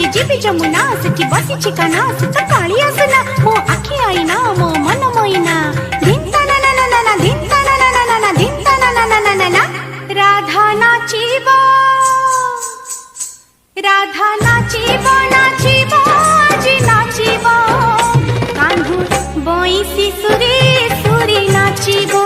आखि जीवी जमुना सेठी बसी चिकाना सुत काली आसना मो आखि आईना मो मन मोइना धिंता ना ना ना ना धिंता ना ना ना ना धिंता ना ना ना ना ना राधा नाचिबो राधा नाचिबो नाचिबो जी नाचिबो कान्हू बइसी सुरे सुरे नाचिबो।